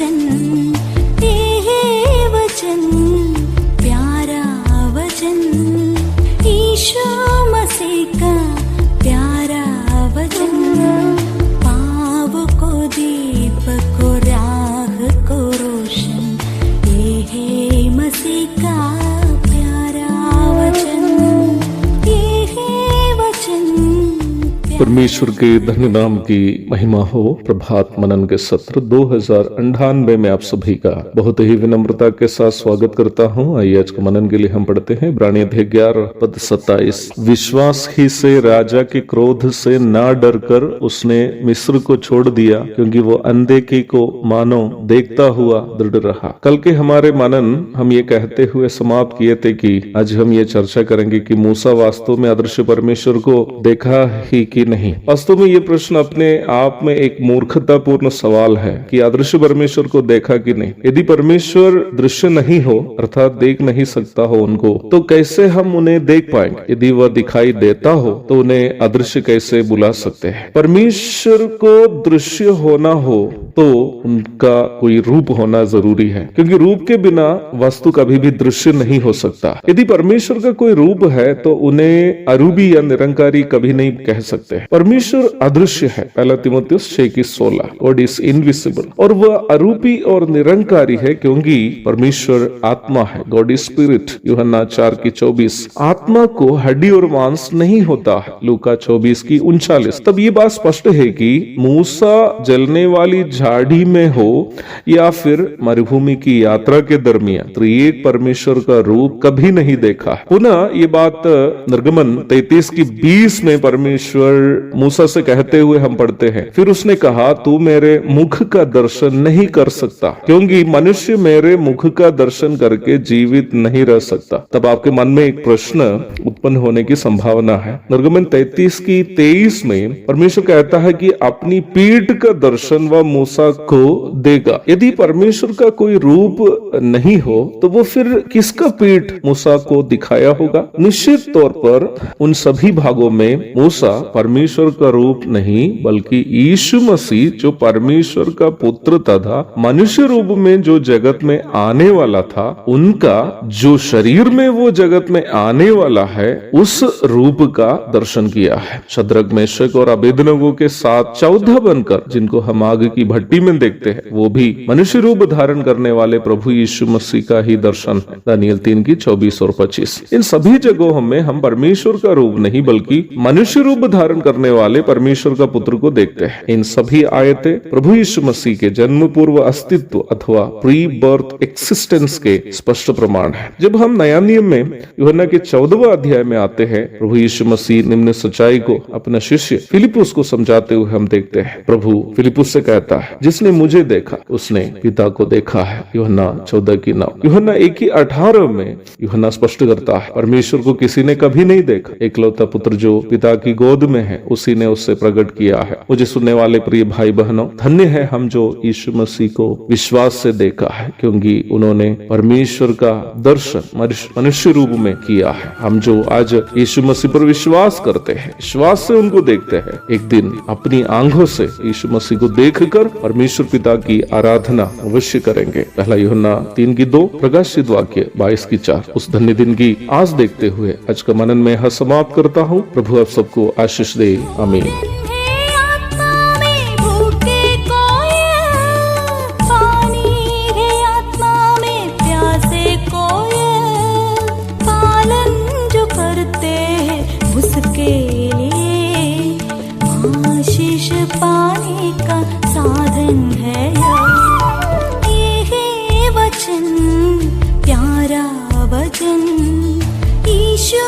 वचन, ये वचन प्यारा वचन, यीशु मसीह का प्यारा वचन, पाव को दीप को राह को रोशन, ये है मसीह का प्यारा वचन, ये है वचन। परमेश्वर के धन्य नाम की महिमा हो। प्रभात मनन के सत्र 2098 में आप सभी का बहुत ही विनम्रता के साथ स्वागत करता हूं। आइए आज के मनन के लिए हम पढ़ते हैं इब्रानियों 11 पद 27। विश्वास ही से राजा के क्रोध से ना डर कर उसने मिस्र को छोड़ दिया, क्योंकि वो अनदेखी को मानो देखता हुआ दृढ़ रहा। कल के हमारे मनन हम ये कहते हुए समाप्त किए थे कि आज हम ये चर्चा करेंगे कि मूसा वास्तव में अदृश्य परमेश्वर को देखा ही कि नहीं। वास्तव में ये प्रश्न अपने आप में एक मूर्खतापूर्ण सवाल है कि अदृश्य परमेश्वर को देखा कि नहीं। यदि परमेश्वर दृश्य नहीं हो अर्थात देख नहीं सकता हो उनको, तो कैसे हम उन्हें देख पाएंगे? यदि वह दिखाई देता हो तो उन्हें अदृश्य कैसे बुला सकते हैं? परमेश्वर को दृश्य होना हो तो उनका कोई रूप होना जरूरी है, क्योंकि रूप के बिना वस्तु कभी भी दृश्य नहीं हो सकता। यदि परमेश्वर का कोई रूप है तो उन्हें अरूपी या निरंकारी कभी नहीं कह सकते। परमेश्वर अदृश्य है, 1 तीमुथियुस 6:16। गॉड इज इनविजिबल, और वह अरूपी और निरंकारी है क्योंकि परमेश्वर आत्मा है। गॉड इज स्पिरिट, यूहन्ना 4:24। आत्मा को हड्डी और मांस नहीं होता है, लूका 24:39। तब ये बात स्पष्ट है कि मूसा जलने वाली झाड़ी में हो या फिर मरुभूमि की यात्रा के दरमियान त्रिएक परमेश्वर का रूप कभी नहीं देखा। पुनः ये बात निर्गमन 33:20 में परमेश्वर मूसा से कहते हुए हम पढ़ते हैं, फिर उसने कहा तू मेरे मुख का दर्शन नहीं कर सकता, क्योंकि मनुष्य मेरे मुख का दर्शन करके जीवित नहीं रह सकता। तब आपके मन में एक प्रश्न उत्पन्न होने की संभावना है। निर्गमन 33:23 में परमेश्वर कहता है कि अपनी पीठ का दर्शन वह मूसा को देगा। यदि परमेश्वर का कोई रूप नहीं हो तो वो फिर किसका पीठ मूसा को दिखाया होगा? निश्चित तौर पर उन सभी भागों में मूसा परमेश्वर का रूप नहीं बल्कि यीशु मसीह जो परमेश्वर का पुत्र तथा मनुष्य रूप में जो जगत में आने वाला था, उनका जो शरीर में वो जगत में आने वाला है उस रूप का दर्शन किया है। शद्रक, मेशक और अबेदनगो के साथ 14 बनकर जिनको हम आग की भट्टी में देखते हैं, वो भी मनुष्य रूप धारण करने वाले प्रभु यीशु मसीह का ही दर्शन है। दानियल 3:24 और 25। इन सभी जगहों में हम परमेश्वर का रूप नहीं बल्कि मनुष्य रूप धारण करने वाले परमेश्वर का पुत्र को देखते हैं। इन सभी आयतें प्रभु यीशु मसीह के जन्म पूर्व अस्तित्व अथवा प्री बर्थ एक्सिस्टेंस के स्पष्ट प्रमाण है। जब हम नया नियम में यूहन्ना के 14वें अध्याय में आते हैं, प्रभु यीशु मसीह निम्न सच्चाई को अपना शिष्य फिलिपुस को समझाते हुए हम देखते हैं। प्रभु फिलिपुस से कहता है, जिसने मुझे देखा उसने पिता को देखा है। यूहन्ना 14:9। यूहन्ना 1:18 में यूहन्ना स्पष्ट करता है, परमेश्वर को किसी ने कभी नहीं देखा, एकलौता पुत्र जो पिता की गोद में है उसी ने उससे प्रकट किया है। मुझे सुनने वाले प्रिय भाई बहनों, धन्य है हम जो यीशु मसीह को विश्वास से देखा है, क्योंकि उन्होंने परमेश्वर का दर्शन मनुष्य रूप में किया है। हम जो आज यीशु मसीह पर विश्वास करते हैं, विश्वास से उनको देखते हैं, एक दिन अपनी आंखों से यीशु मसीह को देखकर परमेश्वर पिता की आराधना अवश्य करेंगे। 1 यूहन्ना 3:2, प्रकाशित वाक्य 22:4। उस धन्य दिन की आस देखते हुए आज का मनन में यह समाप्त करता हूँ। प्रभु आप सबको आशीष दे। आमीन। पाने का साधन है ये वचन, प्यारा वचन, ईशो